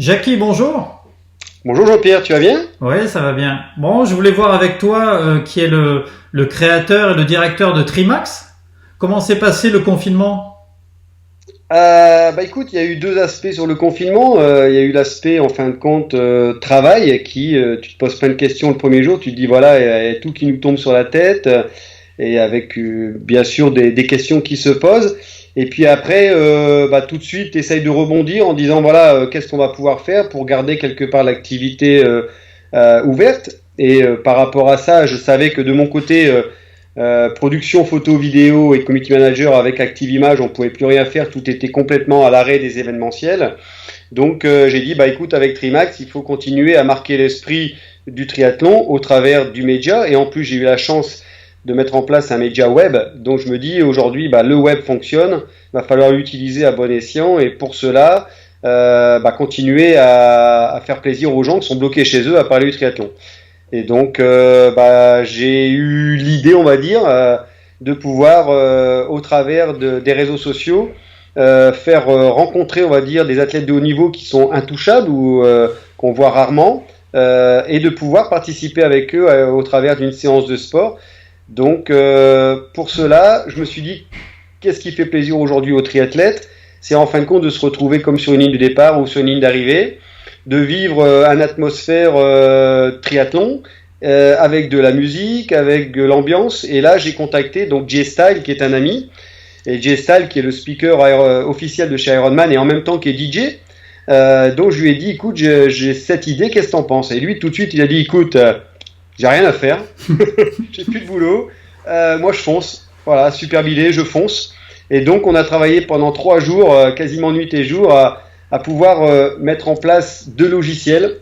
Jackie, bonjour. Bonjour Jean-Pierre, tu vas bien? Oui, ça va bien. Bon, je voulais voir avec toi, qui est le créateur et le directeur de Trimax, comment s'est passé le confinement? Écoute, il y a eu deux aspects sur le confinement. Il y a eu l'aspect, en fin de compte, travail, tu te poses plein de questions le premier jour, tu te dis voilà, il y a tout qui nous tombe sur la tête, et avec bien sûr des questions qui se posent. Et puis après, tout de suite, tu essayes de rebondir en disant voilà, qu'est-ce qu'on va pouvoir faire pour garder quelque part l'activité ouverte. Et par rapport à ça, je savais que de mon côté, production photo, vidéo et community manager avec Active Image, on pouvait plus rien faire, tout était complètement à l'arrêt des événementiels. Donc j'ai dit écoute, avec Trimax, il faut continuer à marquer l'esprit du triathlon au travers du média. Et en plus, j'ai eu la chance de mettre en place un média web. Donc je me dis aujourd'hui, le web fonctionne, va falloir l'utiliser à bon escient. Et pour cela, continuer à faire plaisir aux gens qui sont bloqués chez eux à parler du triathlon. Et donc, j'ai eu l'idée, on va dire, de pouvoir, au travers des réseaux sociaux, faire rencontrer, on va dire, des athlètes de haut niveau qui sont intouchables ou qu'on voit rarement, et de pouvoir participer avec eux au travers d'une séance de sport. Donc, pour cela, je me suis dit, qu'est-ce qui fait plaisir aujourd'hui aux triathlètes? C'est en fin de compte de se retrouver comme sur une ligne de départ ou sur une ligne d'arrivée, de vivre une atmosphère triathlon avec de la musique, avec de l'ambiance. Et là, j'ai contacté donc Jay Style, qui est un ami, et Jay Style, qui est le speaker officiel de chez Ironman et en même temps qui est DJ. Donc je lui ai dit, écoute, j'ai cette idée, qu'est-ce que t'en penses? Et lui, tout de suite, il a dit, écoute, j'ai rien à faire, j'ai plus de boulot, moi je fonce. Voilà, super idée, je fonce. Et donc, on a travaillé pendant 3 jours, quasiment nuit et jour, à pouvoir mettre en place deux logiciels.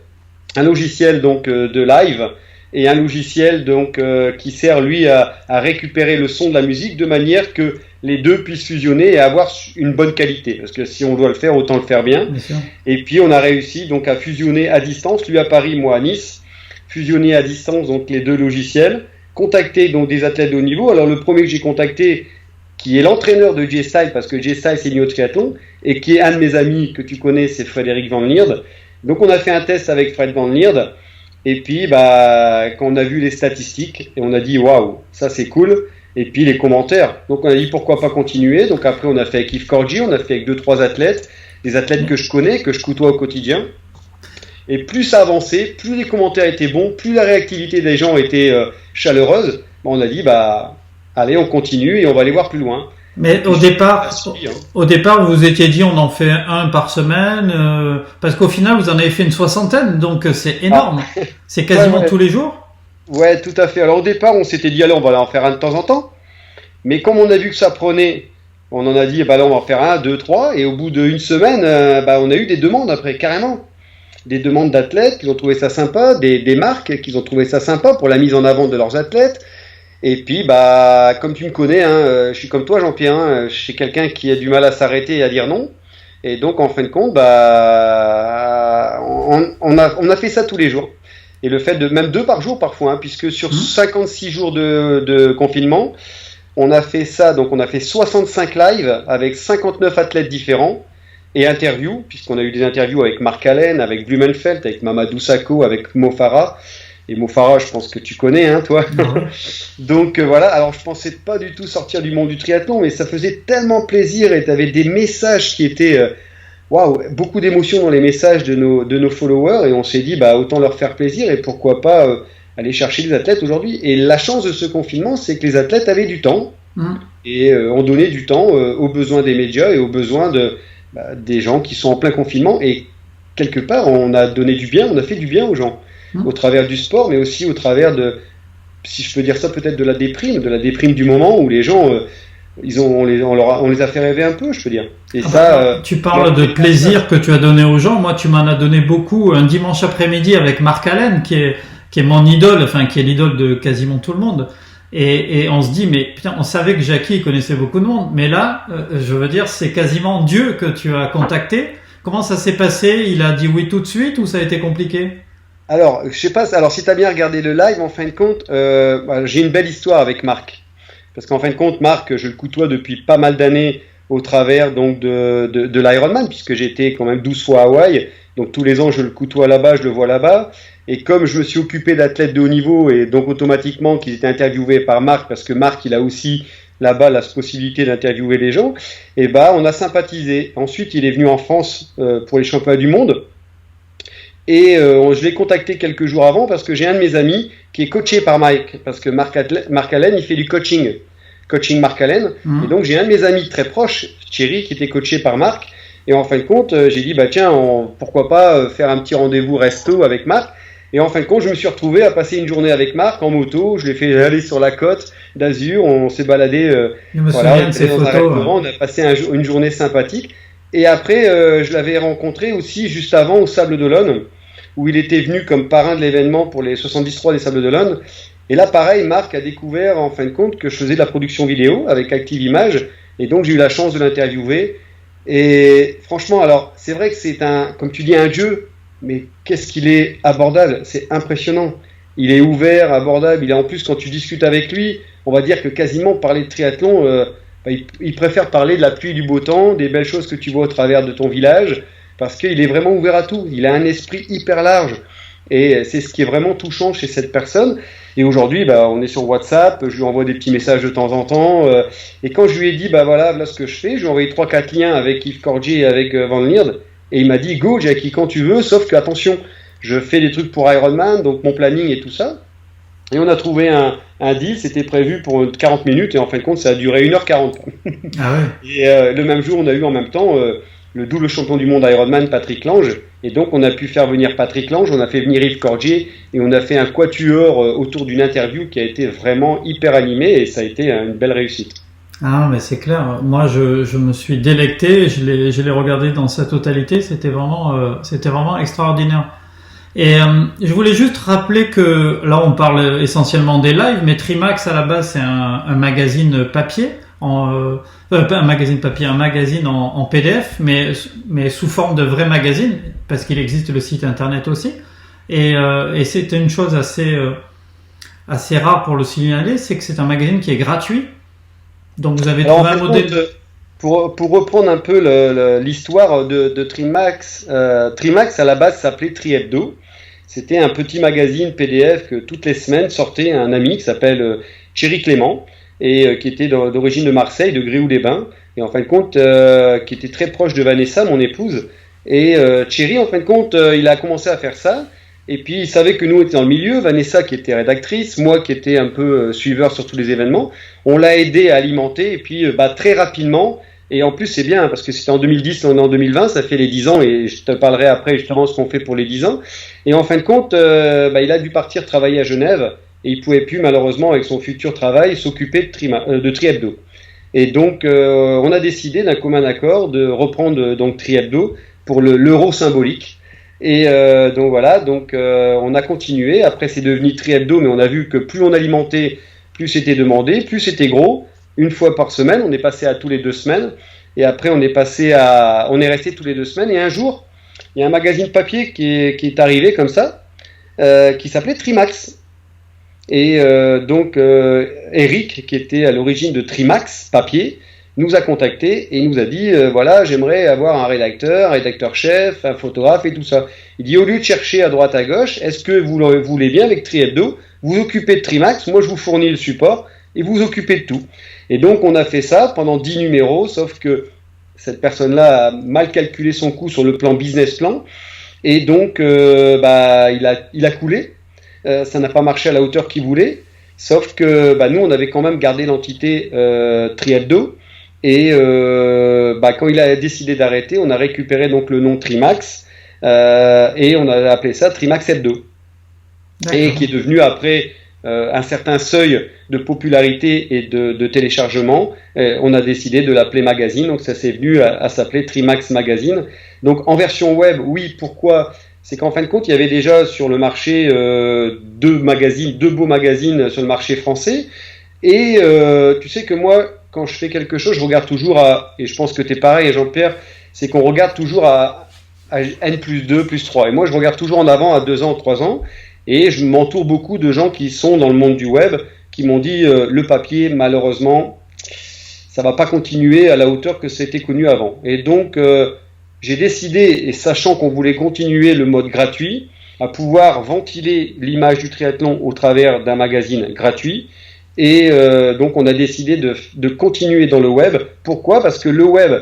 Un logiciel donc de live et un logiciel donc qui sert lui à récupérer le son de la musique de manière que les deux puissent fusionner et avoir une bonne qualité. Parce que si on doit le faire, autant le faire bien. Bien sûr. Et puis, on a réussi donc à fusionner à distance, lui à Paris, moi à Nice, fusionner à distance donc les deux logiciels, contacter donc des athlètes de haut niveau. Alors, le premier que j'ai contacté, qui est l'entraîneur de Jay Style, parce que Jay Style c'est Neo Triathlon, et qui est un de mes amis que tu connais, c'est Frédéric Van Lierde. Donc on a fait un test avec Fred Van Lierde, et puis quand on a vu les statistiques, et on a dit waouh, ça c'est cool, et puis les commentaires. Donc on a dit pourquoi pas continuer. Donc après on a fait avec Yves Corgi, on a fait avec 2-3 athlètes, des athlètes que je connais, que je côtoie au quotidien. Et plus ça avançait, plus les commentaires étaient bons, plus la réactivité des gens était chaleureuse, on a dit allez, on continue et on va aller voir plus loin. Mais au départ, vous vous étiez dit on en fait un par semaine, parce qu'au final, vous en avez fait une soixantaine, donc c'est énorme. C'est quasiment Ouais. tous les jours. Ouais, tout à fait. Alors au départ, on s'était dit, allez, on va en faire un de temps en temps. Mais comme on a vu que ça prenait, on en a dit, là, on va en faire un, deux, trois. Et au bout d'une semaine, on a eu des demandes après, carrément. Des demandes d'athlètes qui ont trouvé ça sympa, des marques qui ont trouvé ça sympa pour la mise en avant de leurs athlètes. Et puis, comme tu me connais, je suis comme toi, Jean-Pierre, je suis quelqu'un qui a du mal à s'arrêter et à dire non. Et donc, en fin de compte, on a fait ça tous les jours. Et le fait de même 2 par jour parfois, puisque sur 56 jours de confinement, on a fait ça. Donc, on a fait 65 lives avec 59 athlètes différents et interviews, puisqu'on a eu des interviews avec Marc Allen, avec Blumenfeld, avec Mamadou Sakho, avec Mo Farah. Et Mo Farah, je pense que tu connais, toi. Ouais. Donc voilà, alors je pensais pas du tout sortir du monde du triathlon, mais ça faisait tellement plaisir et tu avais des messages qui étaient, waouh, beaucoup d'émotions dans les messages de nos followers et on s'est dit, autant leur faire plaisir et pourquoi pas aller chercher des athlètes aujourd'hui. Et la chance de ce confinement, c'est que les athlètes avaient du temps et ont donné du temps aux besoins des médias et aux besoins des gens qui sont en plein confinement et quelque part, on a donné du bien, on a fait du bien aux gens au travers du sport, mais aussi au travers si je peux dire ça, peut-être de la déprime du moment où les gens, on les a fait rêver un peu, je peux dire. Et Tu parles de plaisir que tu as donné aux gens. Moi, tu m'en as donné beaucoup un dimanche après-midi avec Marc Allen, qui est mon idole, enfin, qui est l'idole de quasiment tout le monde. Et on se dit, mais putain, on savait que Jackie connaissait beaucoup de monde, mais là, je veux dire, c'est quasiment Dieu que tu as contacté. Comment ça s'est passé? Il a dit oui tout de suite ou ça a été compliqué? Alors, je sais pas, alors si tu as bien regardé le live, en fin de compte, j'ai une belle histoire avec Marc. Parce qu'en fin de compte, Marc, je le côtoie depuis pas mal d'années au travers donc de l'Ironman, puisque j'ai été quand même 12 fois à Hawaï. Donc tous les ans, je le côtoie là-bas, je le vois là-bas. Et comme je me suis occupé d'athlètes de haut niveau, et donc automatiquement qu'ils étaient interviewés par Marc, parce que Marc, il a aussi là-bas la possibilité d'interviewer les gens, et on a sympathisé. Ensuite, il est venu en France pour les championnats du monde. Et je l'ai contacté quelques jours avant parce que j'ai un de mes amis qui est coaché par Mike, parce que Marc Allen, il fait du coaching Marc Allen. Et donc j'ai un de mes amis très proches, Thierry, qui était coaché par Marc. Et en fin de compte, j'ai dit tiens, pourquoi pas faire un petit rendez-vous resto avec Marc. Et en fin de compte, je me suis retrouvé à passer une journée avec Marc en moto. Je l'ai fait aller sur la côte d'Azur. On s'est baladé. Je me souviens de ces photos. On a passé une journée sympathique. Et après, je l'avais rencontré aussi juste avant au Sable d'Olonne, où il était venu comme parrain de l'événement pour les 73 des Sables d'Olonne. Et là, pareil, Marc a découvert en fin de compte que je faisais de la production vidéo avec Active Images. Et donc, j'ai eu la chance de l'interviewer. Et franchement, alors, c'est vrai que c'est comme tu dis, un dieu. Mais qu'est-ce qu'il est abordable, c'est impressionnant. Il est ouvert, abordable. Il est en plus, quand tu discutes avec lui, on va dire que quasiment parler de triathlon, il préfère parler de la pluie et du beau temps, des belles choses que tu vois au travers de ton village, parce qu'il est vraiment ouvert à tout. Il a un esprit hyper large. Et c'est ce qui est vraiment touchant chez cette personne. Et aujourd'hui, on est sur WhatsApp, je lui envoie des petits messages de temps en temps. Et quand je lui ai dit, voilà ce que je fais, je lui ai envoyé 3-4 liens avec Yves Cordier et avec Van Lierde. Et il m'a dit, go Jackie, quand tu veux, sauf que attention, je fais des trucs pour Ironman, donc mon planning et tout ça. Et on a trouvé un deal, c'était prévu pour 40 minutes, et en fin de compte, ça a duré 1h40. Ah ouais. Et le même jour, on a eu en même temps le double champion du monde Ironman, Patrick Lange. Et donc, on a pu faire venir Patrick Lange, on a fait venir Yves Cordier, et on a fait un quatuor autour d'une interview qui a été vraiment hyper animée, et ça a été une belle réussite. Ah, mais c'est clair. Moi, je me suis délecté. Je l'ai regardé dans sa totalité. C'était vraiment extraordinaire. Et je voulais juste rappeler que là, on parle essentiellement des lives, mais Trimax à la base, c'est un magazine papier, un magazine en PDF, mais sous forme de vrai magazine, parce qu'il existe le site internet aussi. Et c'était une chose assez rare pour le signaler, c'est que c'est un magazine qui est gratuit. Donc vous avez trouvé un modèle. Pour reprendre un peu l'histoire de Trimax, Trimax à la base s'appelait Tri-Hebdo. C'était un petit magazine PDF que toutes les semaines sortait un ami qui s'appelle Thierry Clément et qui était d'origine de Marseille, de Gréoux-les-Bains, et en fin de compte qui était très proche de Vanessa, mon épouse. Et Thierry, en fin de compte, il a commencé à faire ça. Et puis, il savait que nous, on était dans le milieu. Vanessa, qui était rédactrice, moi, qui était un peu suiveur sur tous les événements. On l'a aidé à alimenter. Et puis, très rapidement, et en plus, c'est bien, parce que c'était en 2010, on est en 2020, ça fait les 10 ans, et je te parlerai après, justement, ce qu'on fait pour les 10 ans. Et en fin de compte, il a dû partir travailler à Genève, et il pouvait plus, malheureusement, avec son futur travail, s'occuper de Tri-Hebdo. Et donc, on a décidé, d'un commun accord, de reprendre donc Tri-Hebdo pour l'euro symbolique. Et donc voilà, on a continué. Après, c'est devenu Tri-Hebdo, mais on a vu que plus on alimentait, plus c'était demandé, plus c'était gros. Une fois par semaine, on est passé à tous les 2 semaines. Et après, on est resté tous les 2 semaines. Et un jour, il y a un magazine papier qui est arrivé comme ça, qui s'appelait Trimax. Et Eric, qui était à l'origine de Trimax papier, nous a contacté et nous a dit voilà, j'aimerais avoir un rédacteur-chef, un photographe et tout ça. Il dit, au lieu de chercher à droite à gauche, est-ce que vous le voulez bien avec Tri-Hebdo, vous occupez de Trimax, moi je vous fournis le support et vous occupez de tout. Et donc on a fait ça pendant 10 numéros, sauf que cette personne-là a mal calculé son coût sur le plan business plan et donc il a coulé. Ça n'a pas marché à la hauteur qu'il voulait, sauf que nous on avait quand même gardé l'entité Tri-Hebdo. Et quand il a décidé d'arrêter, on a récupéré donc le nom Trimax et on a appelé ça Trimax Hebdo. D'accord. Et qui est devenu après un certain seuil de popularité et de téléchargement, on a décidé de l'appeler magazine, donc ça s'est venu à s'appeler Trimax Magazine. Donc en version web, oui, pourquoi ? C'est qu'en fin de compte, il y avait déjà sur le marché deux beaux magazines sur le marché français. Et tu sais que moi, quand je fais quelque chose, je regarde toujours et je pense que tu es pareil, Jean-Pierre, c'est qu'on regarde toujours à N+2, +3. Et moi, je regarde toujours en avant à 2 ans, 3 ans. Et je m'entoure beaucoup de gens qui sont dans le monde du web, qui m'ont dit le papier, malheureusement, ça va pas continuer à la hauteur que c'était connu avant. Et donc, j'ai décidé, et sachant qu'on voulait continuer le mode gratuit, à pouvoir ventiler l'image du triathlon au travers d'un magazine gratuit. Et donc, on a décidé de continuer dans le web. Pourquoi ? Parce que le web,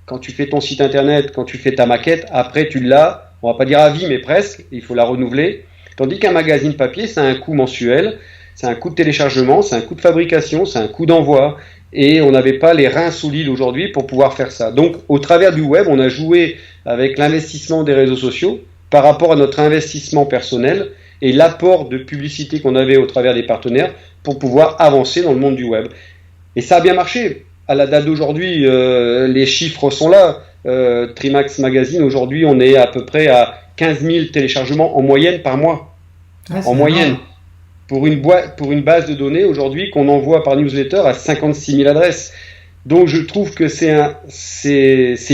quand tu fais ton site internet, quand tu fais ta maquette, après tu l'as, on va pas dire à vie, mais presque, il faut la renouveler. Tandis qu'un magazine papier, ça a un coût mensuel, c'est un coût de téléchargement, c'est un coût de fabrication, c'est un coût d'envoi. Et on n'avait pas les reins solides aujourd'hui pour pouvoir faire ça. Donc, au travers du web, on a joué avec l'investissement des réseaux sociaux par rapport à notre investissement personnel et l'apport de publicité qu'on avait au travers des partenaires pour pouvoir avancer dans le monde du web. Et ça a bien marché. À la date d'aujourd'hui, les chiffres sont là. Trimax Magazine, aujourd'hui, on est à peu près à 15 000 téléchargements en moyenne par mois. En moyenne. Pour une base de données aujourd'hui qu'on envoie par newsletter à 56 000 adresses. Donc je trouve que c'est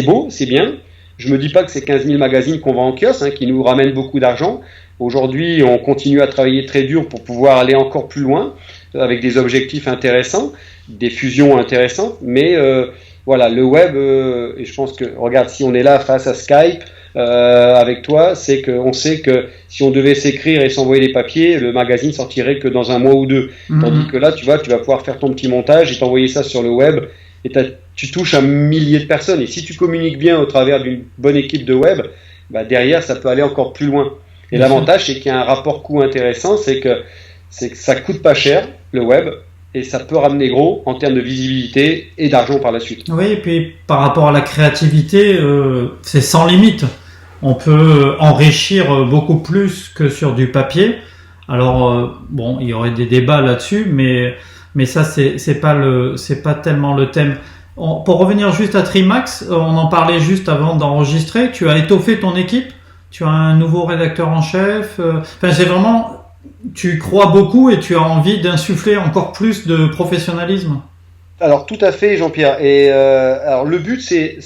beau, c'est bien. Je me dis pas que c'est 15 000 magazines qu'on vend en kiosque, qui nous ramènent beaucoup d'argent. Aujourd'hui, on continue à travailler très dur pour pouvoir aller encore plus loin, avec des objectifs intéressants, des fusions intéressantes. Mais voilà, le web, et je pense que, regarde, si on est là face à Skype, avec toi, c'est qu'on sait que si on devait s'écrire et s'envoyer des papiers, le magazine sortirait que dans un mois ou deux. Tandis que là, tu vas pouvoir faire ton petit montage et t'envoyer ça sur le web et tu touches un millier de personnes. Et si tu communiques bien au travers d'une bonne équipe de web, derrière, ça peut aller encore plus loin. Et l'avantage, c'est qu'il y a un rapport coût intéressant, c'est que ça coûte pas cher, le web, et ça peut ramener gros en termes de visibilité et d'argent par la suite. Oui, et puis par rapport à la créativité, c'est sans limite. On peut enrichir beaucoup plus que sur du papier. Alors bon, il y aurait des débats là-dessus, mais ça c'est pas tellement le thème. Pour revenir juste à Trimax, on en parlait juste avant d'enregistrer. Tu as étoffé ton équipe. Tu as un nouveau rédacteur en chef. Enfin, c'est vraiment, tu crois beaucoup et tu as envie d'insuffler encore plus de professionnalisme. Alors tout à fait, Jean-Pierre. Et alors le but, c'est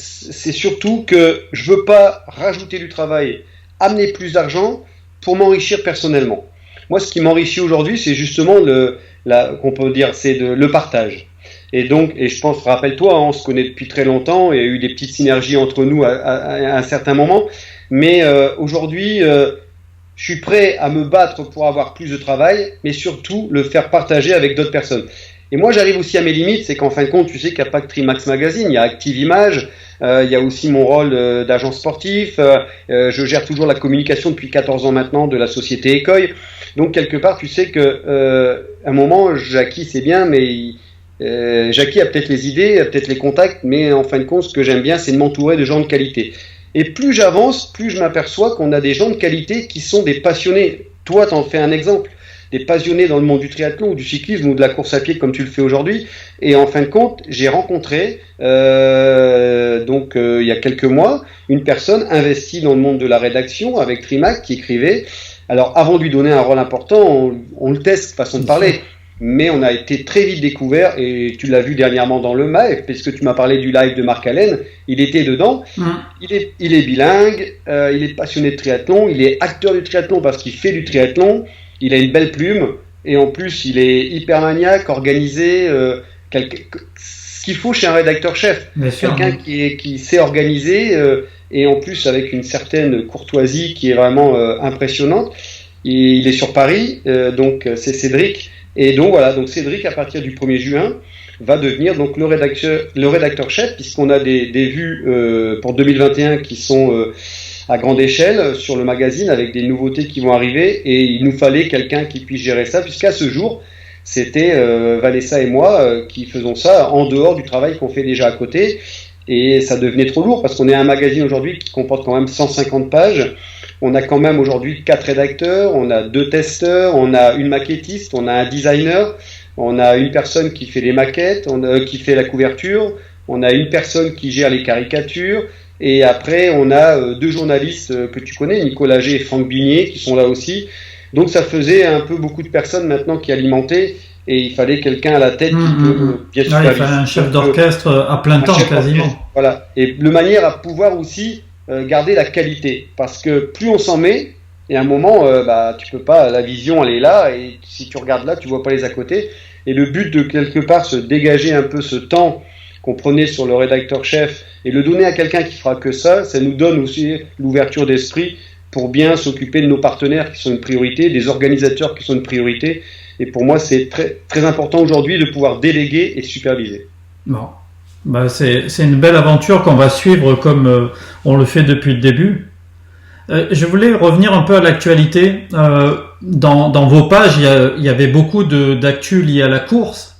surtout que je veux pas rajouter du travail, amener plus d'argent pour m'enrichir personnellement. Moi, ce qui m'enrichit aujourd'hui, c'est justement qu'on peut dire, c'est le partage. Et donc, et je pense, rappelle-toi, on se connaît depuis très longtemps. Il y a eu des petites synergies entre nous à un certain moment. Mais aujourd'hui, je suis prêt à me battre pour avoir plus de travail, mais surtout le faire partager avec d'autres personnes. Et moi, j'arrive aussi à mes limites, c'est qu'en fin de compte, tu sais qu'il n'y a pas que Trimax Magazine, il y a Active Image, il y a aussi mon rôle d'agent sportif, je gère toujours la communication depuis 14 ans maintenant de la société Ecoy. Donc, quelque part, tu sais que à un moment, Jackie, c'est bien, mais Jackie a peut-être les idées, a peut-être les contacts, mais en fin de compte, ce que j'aime bien, c'est de m'entourer de gens de qualité. Et plus j'avance, plus je m'aperçois qu'on a des gens de qualité qui sont des passionnés. Toi, t'en fais un exemple. Des passionnés dans le monde du triathlon ou du cyclisme ou de la course à pied comme tu le fais aujourd'hui. Et en fin de compte, j'ai rencontré, il y a quelques mois, une personne investie dans le monde de la rédaction avec Trimax qui écrivait. Alors, avant de lui donner un rôle important, on le teste, façon de parler. Mais on a été très vite découvert, et tu l'as vu dernièrement dans le live, puisque tu m'as parlé du live de Marc Allen, il était dedans, il est bilingue, il est passionné de triathlon, il est acteur du triathlon parce qu'il fait du triathlon, il a une belle plume, et en plus il est hyper maniaque, organisé, ce qu'il faut chez un rédacteur-chef, quelqu'un qui sait organiser, et en plus avec une certaine courtoisie qui est vraiment impressionnante. Il est sur Paris, donc c'est Cédric. Et donc voilà, donc Cédric, à partir du 1er juin, va devenir donc le rédacteur-chef, puisqu'on a des vues pour 2021 qui sont à grande échelle sur le magazine, avec des nouveautés qui vont arriver, et il nous fallait quelqu'un qui puisse gérer ça, puisqu'à ce jour, c'était Vanessa et moi qui faisons ça en dehors du travail qu'on fait déjà à côté, et ça devenait trop lourd, parce qu'on est un magazine aujourd'hui qui comporte quand même 150 pages. On a quand même aujourd'hui 4 rédacteurs, on a 2 testeurs, on a une maquettiste, on a un designer, on a une personne qui fait les maquettes, qui fait la couverture, on a une personne qui gère les caricatures, et après on a 2 journalistes que tu connais, Nicolas G et Franck Bigné, qui sont là aussi. Donc ça faisait un peu beaucoup de personnes maintenant qui alimentaient, et il fallait quelqu'un à la tête qui peut bien superviser. Il fallait un chef d'orchestre à plein temps quasiment. Voilà, et de manière à pouvoir aussi garder la qualité, parce que plus on s'en met, et à un moment, tu peux pas, la vision elle est là, et si tu regardes là, tu vois pas les à côté, et le but de quelque part se dégager un peu ce temps qu'on prenait sur le rédacteur chef et le donner à quelqu'un qui fera que ça nous donne aussi l'ouverture d'esprit pour bien s'occuper de nos partenaires qui sont une priorité, des organisateurs qui sont une priorité. Et pour moi, c'est très, très important aujourd'hui de pouvoir déléguer et superviser. Bon. Bah c'est une belle aventure qu'on va suivre comme on le fait depuis le début. Je voulais revenir un peu à l'actualité. Dans vos pages, il y avait beaucoup d'actu liées à la course.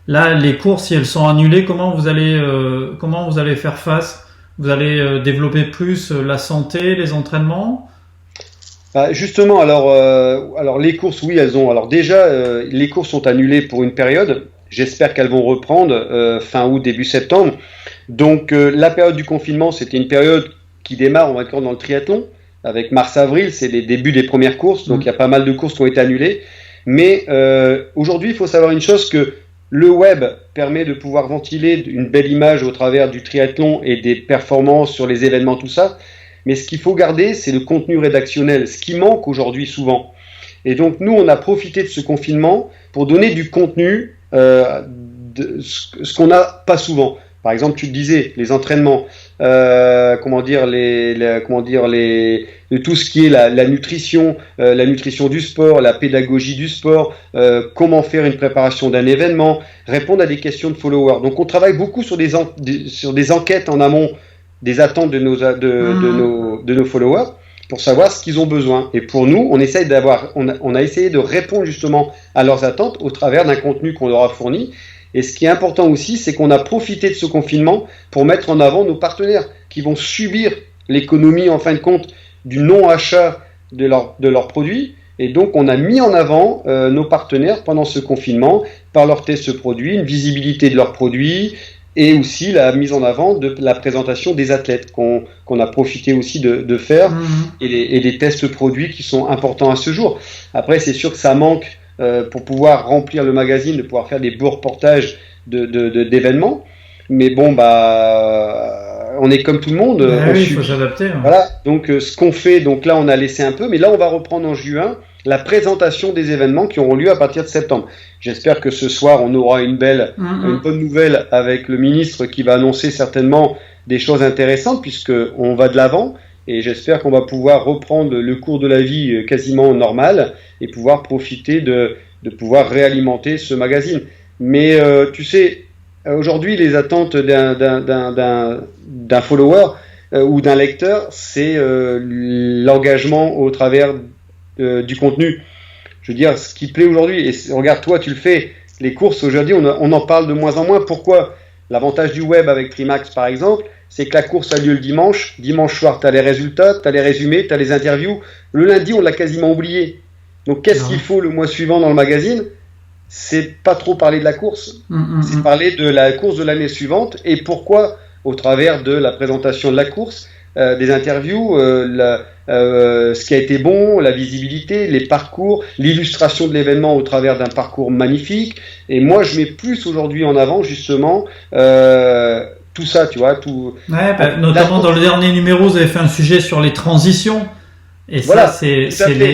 Là, les courses, si elles sont annulées, comment vous allez faire face? Vous allez développer plus la santé, les entraînements? Justement, alors les courses, oui, elles ont. Alors déjà, les courses sont annulées pour une période. J'espère qu'elles vont reprendre fin août, début septembre. Donc la période du confinement, c'était une période qui démarre, on va dire, dans le triathlon. Avec mars-avril, c'est les débuts des premières courses. Donc il y a pas mal de courses qui ont été annulées. Mais aujourd'hui, il faut savoir une chose, que le web permet de pouvoir ventiler une belle image au travers du triathlon et des performances sur les événements, tout ça. Mais ce qu'il faut garder, c'est le contenu rédactionnel, ce qui manque aujourd'hui souvent. Et donc nous, on a profité de ce confinement pour donner du contenu, ce qu'on n'a pas souvent. Par exemple, tu le disais, les entraînements, tout ce qui est la nutrition du sport, la pédagogie du sport, comment faire une préparation d'un événement, répondre à des questions de followers. Donc on travaille beaucoup sur des enquêtes en amont des attentes de nos followers pour savoir ce qu'ils ont besoin. Et pour nous, on a essayé de répondre justement à leurs attentes au travers d'un contenu qu'on leur a fourni. Et ce qui est important aussi, c'est qu'on a profité de ce confinement pour mettre en avant nos partenaires qui vont subir l'économie, en fin de compte, du non-achat de leurs produits. Et donc, on a mis en avant nos partenaires pendant ce confinement par leurs tests produits, une visibilité de leurs produits et aussi la mise en avant de la présentation des athlètes qu'on a profité aussi de faire et des tests produits qui sont importants à ce jour. Après, c'est sûr que ça manque pour pouvoir remplir le magazine, de pouvoir faire des beaux reportages d'événements. Mais bon, on est comme tout le monde. Oui, il faut s'adapter. Hein. Voilà. Donc, ce qu'on fait, donc là, on a laissé un peu, mais là, on va reprendre en juin la présentation des événements qui auront lieu à partir de septembre. J'espère que ce soir, on aura une bonne nouvelle avec le ministre qui va annoncer certainement des choses intéressantes puisque on va de l'avant. Et j'espère qu'on va pouvoir reprendre le cours de la vie quasiment normal et pouvoir profiter de pouvoir réalimenter ce magazine. Mais tu sais, aujourd'hui, les attentes d'un follower ou d'un lecteur, c'est l'engagement au travers du contenu. Je veux dire, ce qui plaît aujourd'hui, et regarde, toi, tu le fais, les courses aujourd'hui, on en parle de moins en moins. Pourquoi? L'avantage du web avec Trimax, par exemple, c'est que la course a lieu le dimanche. Dimanche soir, tu as les résultats, tu as les résumés, tu as les interviews. Le lundi, on l'a quasiment oublié. Donc, qu'est-ce qu'il faut le mois suivant dans le magazine? C'est pas trop parler de la course. C'est parler de la course de l'année suivante. Et pourquoi? Au travers de la présentation de la course, des interviews, ce qui a été bon, la visibilité, les parcours, l'illustration de l'événement au travers d'un parcours magnifique. Et moi, je mets plus aujourd'hui en avant justement tout ça, tu vois. Ouais, notamment dans le dernier numéro, vous avez fait un sujet sur les transitions. Et voilà, ça,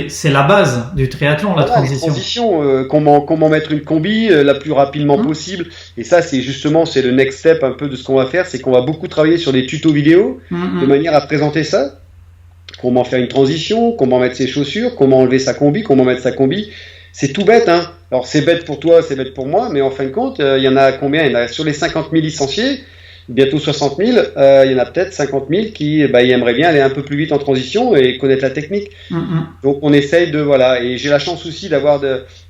c'est la base du triathlon, la transition. Les transitions, comment mettre une combi la plus rapidement possible. Et ça, c'est le next step un peu de ce qu'on va faire, c'est qu'on va beaucoup travailler sur des tutos vidéo de manière à présenter ça. Comment faire une transition, comment mettre ses chaussures, comment enlever sa combi, comment mettre sa combi. C'est tout bête, hein. Alors, c'est bête pour toi, c'est bête pour moi, mais en fin de compte, il y en a combien? Il y en a sur les 50 000 licenciés, bientôt 60 000, il y en a peut-être 50 000 qui aimeraient bien aller un peu plus vite en transition et connaître la technique. Donc on essaye voilà. Et j'ai la chance aussi d'avoir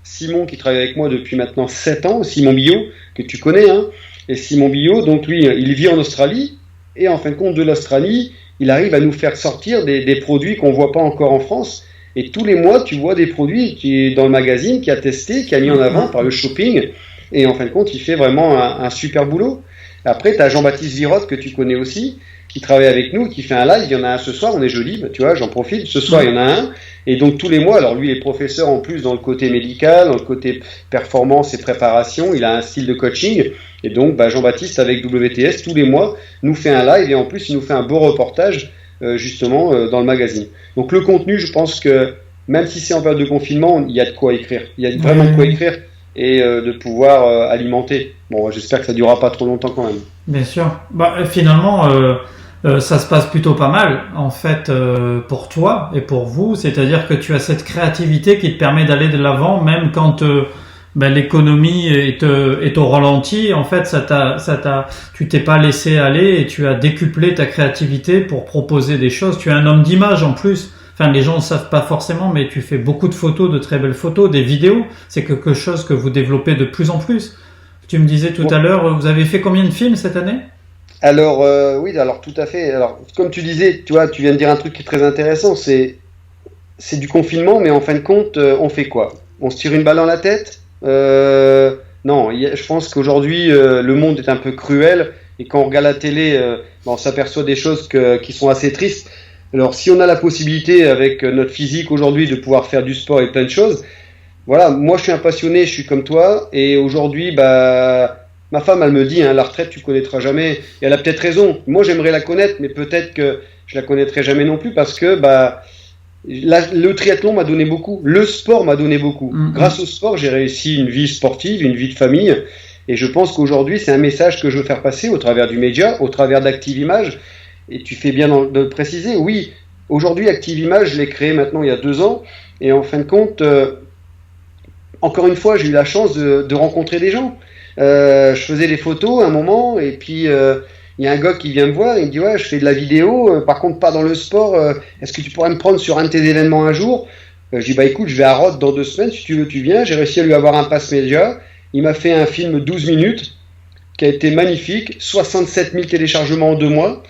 Simon qui travaille avec moi depuis maintenant 7 ans, Simon Billot, que tu connais, hein. Et Simon Billot, donc lui, il vit en Australie, et en fin de compte de l'Australie, il arrive à nous faire sortir des produits qu'on voit pas encore en France. Et tous les mois, tu vois des produits qui est dans le magazine, qui a testé, qui a mis en avant par le shopping. Et en fin de compte, il fait vraiment un super boulot. Après, tu as Jean-Baptiste Virotte, que tu connais aussi, qui travaille avec nous, qui fait un live. Il y en a un ce soir, on est jeudi, tu vois, j'en profite. Ce soir, il y en a un. Et donc, tous les mois, alors lui, il est professeur en plus dans le côté médical, dans le côté performance et préparation. Il a un style de coaching. Et donc, Jean-Baptiste, avec WTS, tous les mois, nous fait un live. Et en plus, il nous fait un beau reportage, justement, dans le magazine. Donc, le contenu, je pense que, même si c'est en période de confinement, il y a de quoi écrire. Il y a vraiment de quoi écrire et de pouvoir alimenter. bon, j'espère que ça durera pas trop longtemps quand même. Bien sûr. Bah, finalement, ça se passe plutôt pas mal, en fait, pour toi et pour vous. C'est-à-dire que tu as cette créativité qui te permet d'aller de l'avant, même quand l'économie est au ralenti. En fait, tu t'es pas laissé aller et tu as décuplé ta créativité pour proposer des choses. Tu es un homme d'image en plus. Enfin, les gens ne savent pas forcément, mais tu fais beaucoup de photos, de très belles photos, des vidéos. C'est quelque chose que vous développez de plus en plus. Tu me disais tout à l'heure, vous avez fait combien de films cette année? Alors, oui, alors tout à fait. Alors, comme tu disais, tu vois, tu viens de dire un truc qui est très intéressant, c'est du confinement, mais en fin de compte, on fait quoi? On se tire une balle dans la tête? Non, je pense qu'aujourd'hui, le monde est un peu cruel, et quand on regarde la télé, on s'aperçoit des choses qui sont assez tristes. Alors, si on a la possibilité, avec notre physique aujourd'hui, de pouvoir faire du sport et plein de choses, voilà, moi je suis un passionné, je suis comme toi, et aujourd'hui, ma femme, elle me dit, hein, la retraite, tu connaîtras jamais. Et elle a peut-être raison. Moi, j'aimerais la connaître, mais peut-être que je la connaîtrai jamais non plus parce que le triathlon m'a donné beaucoup. Le sport m'a donné beaucoup. Grâce au sport, j'ai réussi une vie sportive, une vie de famille. Et je pense qu'aujourd'hui, c'est un message que je veux faire passer au travers du média, au travers d'Active Image. Et tu fais bien de le préciser. Oui, aujourd'hui, Active Image, je l'ai créé maintenant il y a 2 ans. Et en fin de compte, encore une fois, j'ai eu la chance de rencontrer des gens. Je faisais des photos à un moment et puis il y a un gars qui vient me voir et il me dit ouais, je fais de la vidéo, par contre pas dans le sport, est-ce que tu pourrais me prendre sur un de tes événements un jour? Je dis bah écoute, je vais à Rhodes dans 2 semaines, si tu veux tu viens. J'ai réussi à lui avoir un pass média, il m'a fait un film 12 minutes qui a été magnifique, 67 000 téléchargements en 2 mois.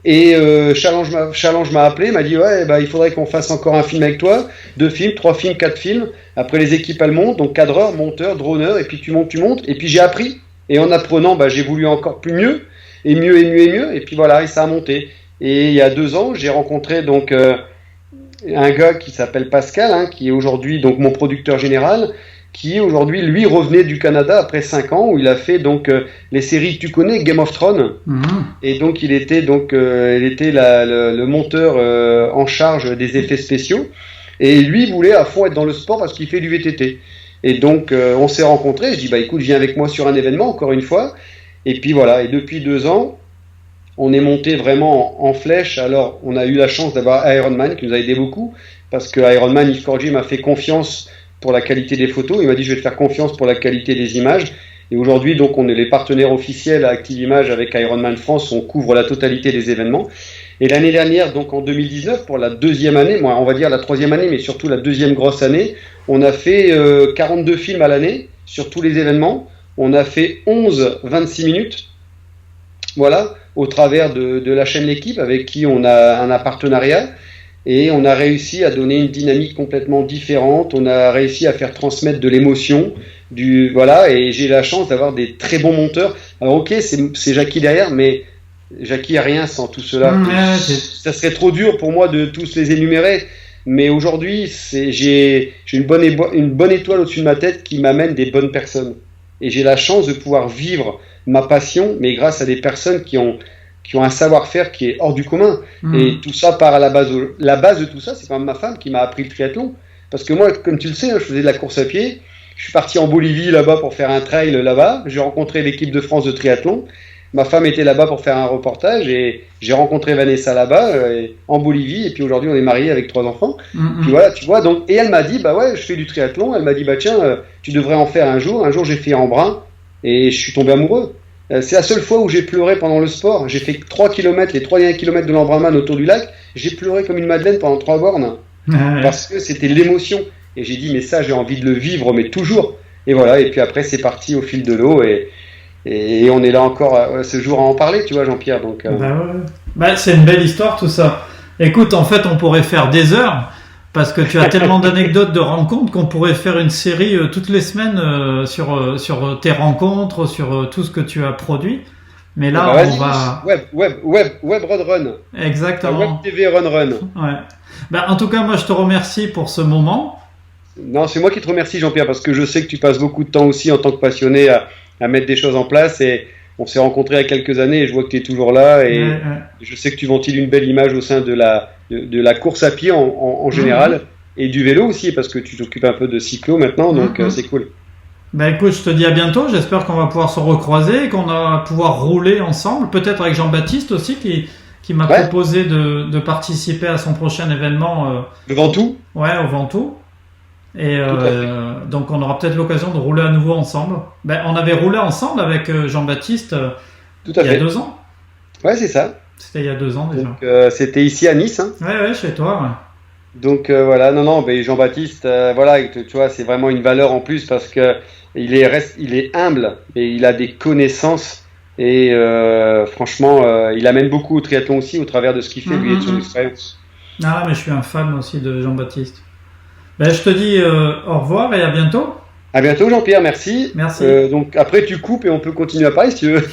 Et Challenge m'a appelé, m'a dit ouais, il faudrait qu'on fasse encore un film avec toi, 2 films, 3 films, 4 films. Après les équipes elles montent, donc cadreur, monteur, droneur, et puis tu montes. Et puis j'ai appris. Et en apprenant, j'ai voulu encore plus mieux, et mieux, et mieux, et mieux. Et puis voilà, et ça a monté. Et il y a 2 ans, j'ai rencontré donc un gars qui s'appelle Pascal, hein, qui est aujourd'hui donc mon producteur général, qui aujourd'hui lui revenait du Canada après 5 ans où il a fait donc les séries que tu connais, Game of Thrones. Et donc il était le monteur en charge des effets spéciaux. Et lui voulait à fond être dans le sport parce qu'il fait du VTT. Et donc on s'est rencontrés. Je dis écoute, viens avec moi sur un événement encore une fois. Et puis voilà. Et depuis 2 ans, on est monté vraiment en flèche. Alors on a eu la chance d'avoir Ironman qui nous a aidé beaucoup parce que Ironman Yves Cordier m'a fait confiance pour la qualité des photos. Il m'a dit je vais te faire confiance pour la qualité des images. Et aujourd'hui donc on est les partenaires officiels à Active Image avec Ironman France. On couvre la totalité des événements. Et l'année dernière, donc en 2019, pour la 2e année, on va dire la 3e année, mais surtout la 2e grosse année, on a fait 42 films à l'année sur tous les événements. On a fait 11 26 minutes, voilà, au travers de la chaîne L'équipe avec qui on a un partenariat. Et on a réussi à donner une dynamique complètement différente. On a réussi à faire transmettre de l'émotion, voilà. Et j'ai la chance d'avoir des très bons monteurs. Alors ok, c'est Jackie derrière, mais Jackie a rien sans tout cela. Ça serait trop dur pour moi de tous les énumérer. Mais aujourd'hui, j'ai une bonne étoile au-dessus de ma tête qui m'amène des bonnes personnes. Et j'ai la chance de pouvoir vivre ma passion, mais grâce à des personnes qui ont un savoir-faire qui est hors du commun. Et tout ça part à la base. La base de tout ça, c'est quand même ma femme qui m'a appris le triathlon. Parce que moi, comme tu le sais, je faisais de la course à pied. Je suis parti en Bolivie là-bas pour faire un trail là-bas. J'ai rencontré l'équipe de France de triathlon. Ma femme était là-bas pour faire un reportage et j'ai rencontré Vanessa là-bas en Bolivie. Et puis aujourd'hui, on est mariés avec 3 enfants. Puis voilà, tu vois. Donc, et elle m'a dit, ouais, je fais du triathlon. Elle m'a dit, tiens, tu devrais en faire un jour. Un jour, j'ai fait Embrun et je suis tombé amoureux. C'est la seule fois où j'ai pleuré pendant le sport. J'ai fait 3 km, les 3 derniers kilomètres de l'Embrunman autour du lac. J'ai pleuré comme une madeleine pendant 3 bornes. Parce que c'était l'émotion. Et j'ai dit, mais ça, j'ai envie de le vivre, mais toujours. Et voilà, et puis après, c'est parti au fil de l'eau. Et on est là encore ce jour à en parler, tu vois, Jean-Pierre. Donc, c'est une belle histoire, tout ça. Écoute, en fait, on pourrait faire des heures. Parce que tu as tellement d'anecdotes, de rencontres qu'on pourrait faire une série toutes les semaines sur tes rencontres, sur tout ce que tu as produit. Mais là, on va... Web Run. Exactement. Web TV Run. Ouais. En tout cas, moi, je te remercie pour ce moment. Non, c'est moi qui te remercie, Jean-Pierre, parce que je sais que tu passes beaucoup de temps aussi en tant que passionné à mettre des choses en place. Et on s'est rencontrés il y a quelques années et je vois que tu es toujours là. Et je sais que tu ventiles une belle image au sein de la course à pied en général et du vélo aussi, parce que tu t'occupes un peu de cyclo maintenant, donc c'est cool. Ben écoute, je te dis à bientôt. J'espère qu'on va pouvoir se recroiser, qu'on va pouvoir rouler ensemble. Peut-être avec Jean-Baptiste aussi, qui m'a proposé de participer à son prochain événement. Le Ventoux. Ouais, au Ventoux. Et donc on aura peut-être l'occasion de rouler à nouveau ensemble. Ben, on avait roulé ensemble avec Jean-Baptiste Tout à il y fait. a 2 ans. Ouais, c'est ça. C'était il y a 2 ans déjà. Donc, c'était ici à Nice. Hein. Ouais, chez toi. Ouais. Donc voilà, non, mais Jean-Baptiste, voilà, tu vois, c'est vraiment une valeur en plus parce que il est humble et il a des connaissances et franchement, il amène beaucoup au triathlon aussi au travers de ce qu'il fait lui et de son expérience. Ah, mais je suis un fan aussi de Jean-Baptiste. Ben, je te dis au revoir et à bientôt. À bientôt Jean-Pierre, merci. Merci. Donc après tu coupes et on peut continuer à parler si tu veux.